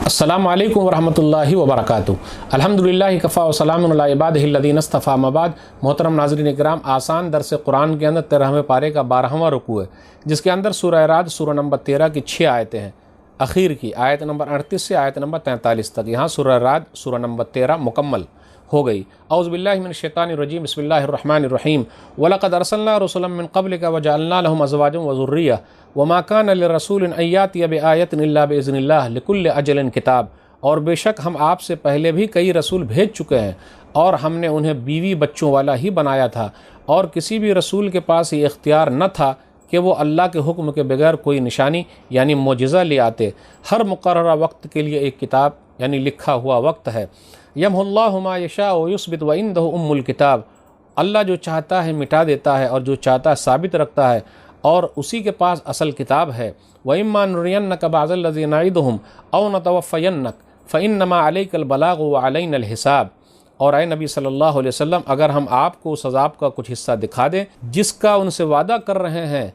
अस्सलामु अलैकुम वरहमतुल्लाहि वबरकातुहू। अल्हम्दुलिल्लाहि कफ़ा व सलामुन अला इबादिहिल्लज़ीना इस्तफ़ा अम्मा बाद। मोहतरम नाज़रीन इकराम, आसान दर्स कुरान के अंदर 13वें पारे का 12वां रुकू है, जिसके अंदर सूरह राद सूरह नंबर 13 की 6 आयतें हैं। आखिर की आयत नंबर 38 से आयत नंबर 43 तक यहाँ सूरह राद सूरह नंबर 13 मुकम्मल हो गई। औज़ु बिल्लाहि मिनश शैतानिर रजीम, बिस्मिल्लाहिर रहमानिर रहीम। वलक़द अरसलना रुसुलन मिन क़ब्लिका वजअलना लहुम अज़वाजन व ज़ुर्रिय्या वमा कान लिरसूलिन अन यातिया बिआयतिन इल्ला बिइज़्निल्लाह लिकुल्लि अजलिन किताब। और बेशक हम आपसे पहले भी कई रसूल भेज चुके हैं और हमने उन्हें बीवी बच्चों वाला ही बनाया था, और किसी भी रसूल के पास ये इख्तियार न था कि वो अल्लाह के हुक्म के बगैर कोई निशानी यानी मोजिज़ा ले आते। हर मुक़र्ररा वक्त के लिए एक किताब यानी लिखा हुआ वक्त है। यमहुल्लाहु मा यशाअ व युस्बित व इंदहु उम्मुल किताब। अल्लाह जो चाहता है मिटा देता है और जो चाहता है साबित रखता है, और उसी के पास असल किताब है। व इम्मा नुरियन्नक बअज़ल्लज़ी नइदुहुम औ नतवफ़्फ़यन्नक फ़इन्नमा अलैकल बलाग़ व अलैनल हिसाब। और आए नबी सल्लल्लाहु अलैहि वसल्लम, अगर हम आपको उस अज़ाब का कुछ हिस्सा दिखा दें जिसका उनसे वादा कर रहे हैं,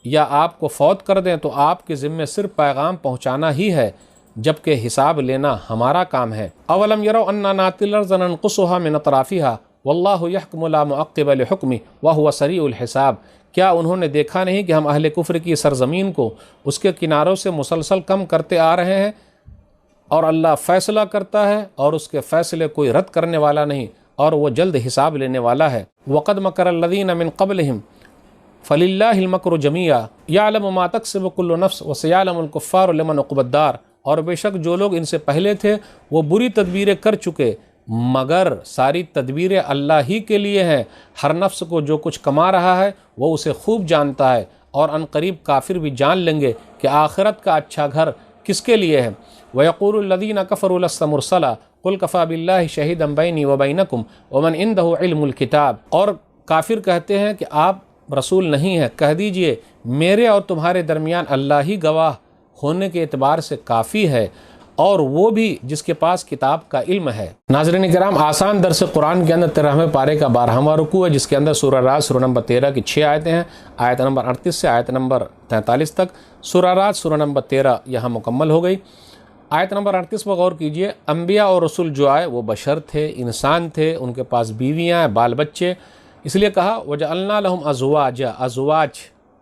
या आपको फौत कर दें, तो आपके ज़िम्मे सिर्फ पैगाम पहुँचाना ही है, जबकि हिसाब लेना हमारा काम है। अवलम यरौ अन्ना नातिल अर्ज़ ननक़ुसुहा मिन अतराफ़िहा वल्लाहु यहकुमु ला मुअक़्क़िब लिहुक्मिही व हुवा सरीउल हिसाब। क्या उन्होंने देखा नहीं कि हम अहले कुफ्र की सरज़मीन को उसके किनारों से मुसलसल कम करते आ रहे हैं, और अल्लाह फ़ैसला करता है और उसके फ़ैसले कोई रद्द करने वाला नहीं, और वह जल्द हिसाब लेने वाला है। वक़द मकरल्लज़ीना मिन क़ब्लिहिम फ़लिल्लाहिल मक्रु जमीआ यअलमु मा तक्सिबु कुल्लु नफ्स व सयअलमुल कुफ़्फ़ारु लिमन उक़बद्दार। और बेशक जो लोग इनसे पहले थे वो बुरी तदबीरें कर चुके, मगर सारी तदबीरें अल्लाह ही के लिए हैं। हर नफ्स को जो कुछ कमा रहा है वो उसे खूब जानता है, और अनकरीब काफिर भी जान लेंगे कि आखिरत का अच्छा घर किसके लिए है। वयक़ूलुल्लज़ीना कफ़रू लस्त मुरसला कुल कफ़ा बिल्लाहि शहीदन बैनी व बैनकुम वमन इंदहु इल्मुल किताब। और काफिर कहते हैं कि आप रसूल नहीं हैं, कह दीजिए मेरे और तुम्हारे दरमियान अल्लाह ही गवाह होने के एतबार से काफ़ी है, और वो भी जिसके पास किताब का इल्म है। नाज़रीन किराम, आसान दर्स कुरान के अंदर 13वें पारे का 12वां रुकू है, जिसके अंदर सूरह राद सूरह नंबर 13 की 6 आयतें हैं। आयत नंबर 38 से आयत नंबर 43 तक सूरह राद सूरह नंबर 13 यहाँ मुकम्मल हो गई। आयत नंबर 38 पर गौर कीजिए। अम्बिया और रसूल जो आए वो बशर थे, इंसान थे, उनके पास बीवियाँ हैं, बाल बच्चे, इसलिए कहा वजअलना लहुम अज़वाजा। अज़वाज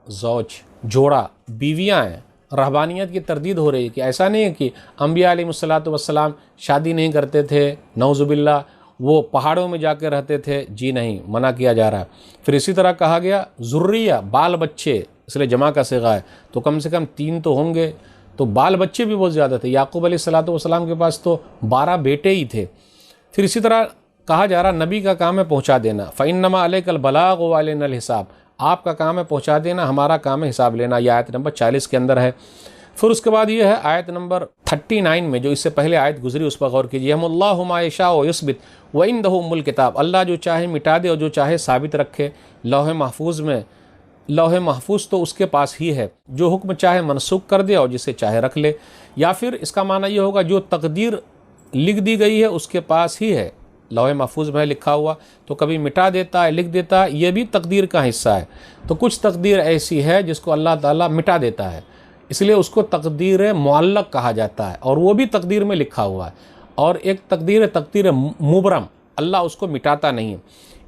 ज़ौज जोड़ा, बीवियाँ हैं। रहबानियत की तरदीद हो रही है कि ऐसा नहीं है कि अम्बिया अलैहिस्सलातु वस्सलाम शादी नहीं करते थे, नौज़ुबिल्लाह वो पहाड़ों में जाकर रहते थे, जी नहीं, मना किया जा रहा है। फिर इसी तरह कहा गया ज़ुर्रिया, बाल बच्चे, इसलिए जमा का सिगा है, तो कम से कम 3 तो होंगे, तो बाल बच्चे भी बहुत ज़्यादा थे। याकूब अलैहिस्सलातु वस्सलाम के पास तो 12 बेटे ही थे। फिर इसी तरह कहा जा रहा नबी का काम है पहुँचा देना, फ़इन्नमा अलैकल बलाग़ व अलैनल हिसाब। आपका काम है पहुँचा देना, हमारा काम है हिसाब लेना। यह आयत नंबर 40 के अंदर है। फिर उसके बाद ये है आयत नंबर 39 में, जो इससे पहले आयत गुजरी, उस पर गौर कीजिए। यमहुल्लाहु मा यशाअ व युस्बित व इंदहु उम्मुल किताब। अल्लाह जो चाहे मिटा दे और जो चाहे साबित रखे। लौह महफूज में, लौह महफूज तो उसके पास ही है, जो हुक्म चाहे मनसूख कर दे और जिसे चाहे रख ले। या फिर इसका माना ये होगा जो तकदीर लिख दी गई है उसके पास ही है, लौह महफूज में लिखा हुआ, तो कभी मिटा देता है, लिख देता है, ये भी तकदीर का हिस्सा है। तो कुछ तकदीर ऐसी है जिसको अल्लाह ताला मिटा देता है, इसलिए उसको तकदीर मुअल्लक़ कहा जाता है, और वो भी तकदीर में लिखा हुआ है। और एक तकदीर मुबरम, अल्लाह उसको मिटाता नहीं है।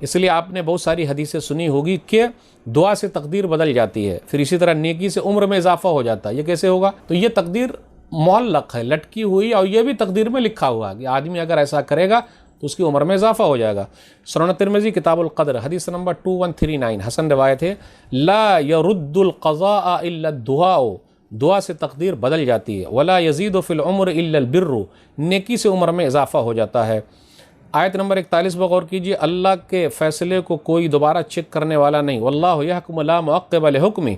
इसलिए आपने बहुत सारी हदीसें सुनी होगी कि दुआ से तकदीर बदल जाती है, फिर इसी तरह नेकी से उम्र में इजाफा हो जाता है। ये कैसे होगा? तो ये तकदीर मुअल्लक़ है, लटकी हुई, और ये भी तकदीर में लिखा हुआ है कि आदमी अगर ऐसा करेगा तो उसकी उम्र में इजाफा हो जाएगा। सुनन तिरमिज़ी किताबुल क़द्र हदीस नंबर 2139 हसन रिवायत है, ला यरुद्दुल क़ज़ाअ इल्ला दुआओ। दुआ से तकदीर बदल जाती है। वला यज़ीदु फ़िल उम्र इल्लल बिर्रु। नेकी से उम्र में इजाफा हो जाता है। आयत नंबर 41 पर गौर कीजिए। अल्लाह के फ़ैसले को कोई दोबारा चेक करने वाला नहीं। वल्लाहु यहकुमु ला मुअक़्क़िब लिहुक्मिही।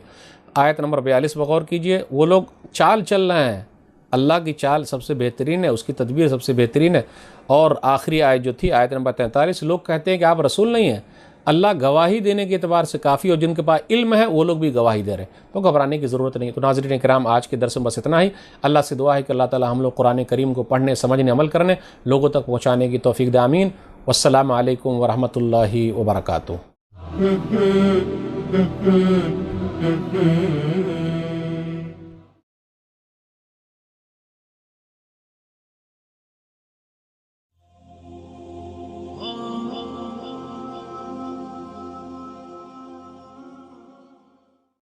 आयत नंबर 42 पर गौर कीजिए। वो लोग चाल चल रहे हैं, अल्लाह की चाल सबसे बेहतरीन है, उसकी तदबीर सबसे बेहतरीन है। और आखिरी आयत जो थी आयत नंबर 43, लोग कहते हैं कि आप रसूल नहीं हैं, अल्लाह गवाही देने के एतबार से काफ़ी, और जिनके पास इल्म है वो लोग भी गवाही दे रहे हैं, तो घबराने की ज़रूरत नहीं। तो नाज़रीन किराम, आज के दर्स में बस इतना ही। अल्लाह से दुआ है कि अल्लाह ताला हम लोग कुरान करीम को पढ़ने, समझने, अमल करने, लोगों तक पहुँचाने की तौफ़ीक़ दे। आमीन। वस्सलामु अलैकुम वरहमतुल्लाहि वबरकातुहू।